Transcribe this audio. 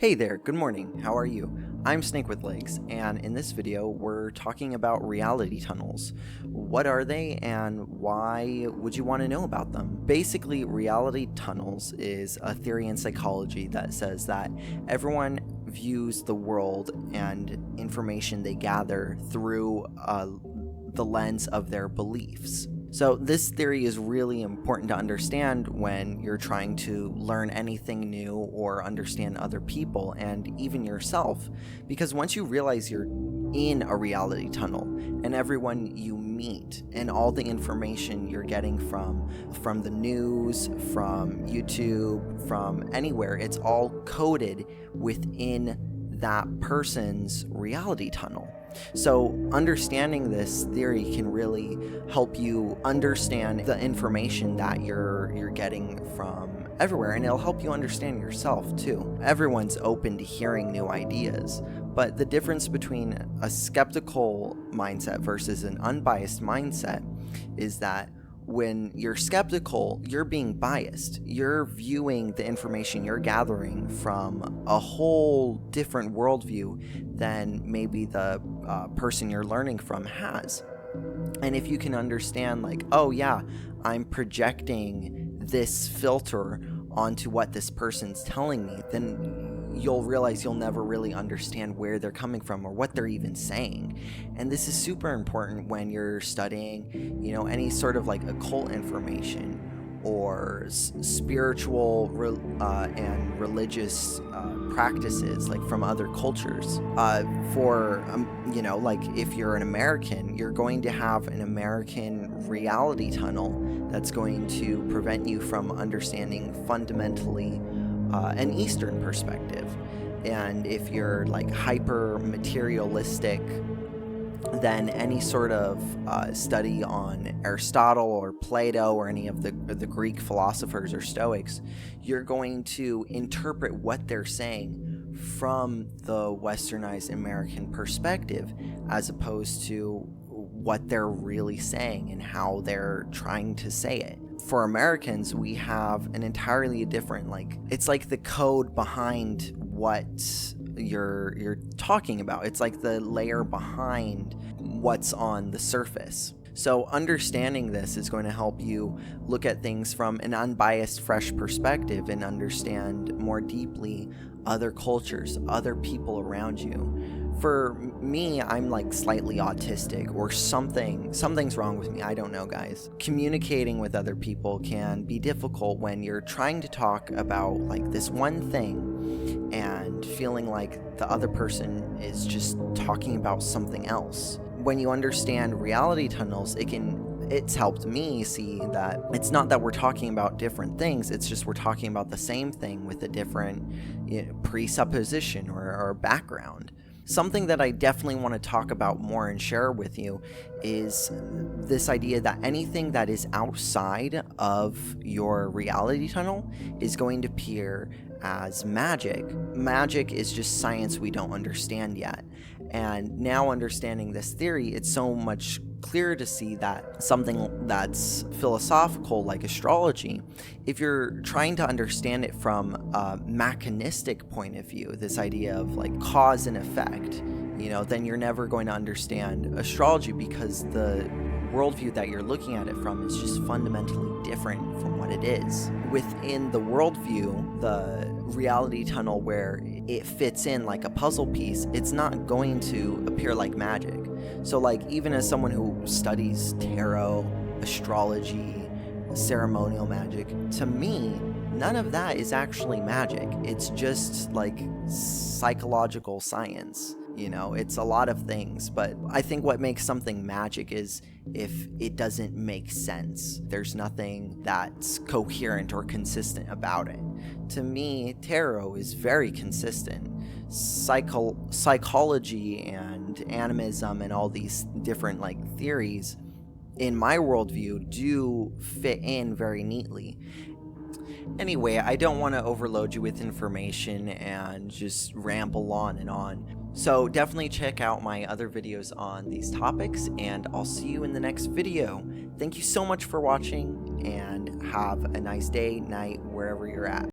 Hey there, good morning, how are you? I'm Snake with Legs, and in this video we're talking about reality tunnels. What are they and why would you want to know about them? Basically, reality tunnels is a theory in psychology that says that everyone views the world and information they gather through the lens of their beliefs. So this theory is really important to understand when you're trying to learn anything new or understand other people and even yourself, because once you realize you're in a reality tunnel and everyone you meet and all the information you're getting from the news, from YouTube, from anywhere, it's all coded within that person's reality tunnel. So understanding this theory can really help you understand the information that you're getting from everywhere, and it'll help you understand yourself too. Everyone's open to hearing new ideas, but the difference between a skeptical mindset versus an unbiased mindset is that when you're skeptical, you're being biased. You're viewing the information you're gathering from a whole different worldview than maybe the person you're learning from has. And if you can understand, like, oh yeah, I'm projecting this filter onto what this person's telling me, then you'll realize you'll never really understand where they're coming from or what they're even saying. And this is super important when you're studying, any sort of like occult information or spiritual and religious practices, like from other cultures. Like if you're an American, you're going to have an American reality tunnel that's going to prevent you from understanding fundamentally an Eastern perspective. And if you're like hyper materialistic, then any sort of study on Aristotle or Plato or any of the Greek philosophers or Stoics, you're going to interpret what they're saying from the westernized American perspective as opposed to what they're really saying and how they're trying to say it. For Americans, we have an entirely different, it's like the code behind what you're talking about. It's like the layer behind what's on the surface. So understanding this is going to help you look at things from an unbiased, fresh perspective and understand more deeply other cultures, other people around you. For me, I'm like slightly autistic or something's wrong with me. I don't know, guys. Communicating with other people can be difficult when you're trying to talk about like this one thing and feeling like the other person is just talking about something else. When you understand reality tunnels, it's helped me see that it's not that we're talking about different things, it's just we're talking about the same thing with a different presupposition or background. Something that I definitely want to talk about more and share with you is this idea that anything that is outside of your reality tunnel is going to appear as magic. Magic is just science we don't understand yet. And now understanding this theory, it's so much clearer to see that something that's philosophical like astrology, if you're trying to understand it from a mechanistic point of view, this idea of like cause and effect, then you're never going to understand astrology because the worldview that you're looking at it from is just fundamentally different from what it is. Within the worldview, the reality tunnel where it fits in like a puzzle piece, it's not going to appear like magic. So like even as someone who studies tarot, astrology, ceremonial magic, to me, none of that is actually magic. It's just like psychological science. It's a lot of things, but I think what makes something magic is if it doesn't make sense. There's nothing that's coherent or consistent about it. To me, tarot is very consistent. Psychology and animism and all these different theories in my worldview do fit in very neatly. Anyway, I don't want to overload you with information and just ramble on and on. So definitely check out my other videos on these topics, and I'll see you in the next video. Thank you so much for watching, and have a nice day, night, wherever you're at.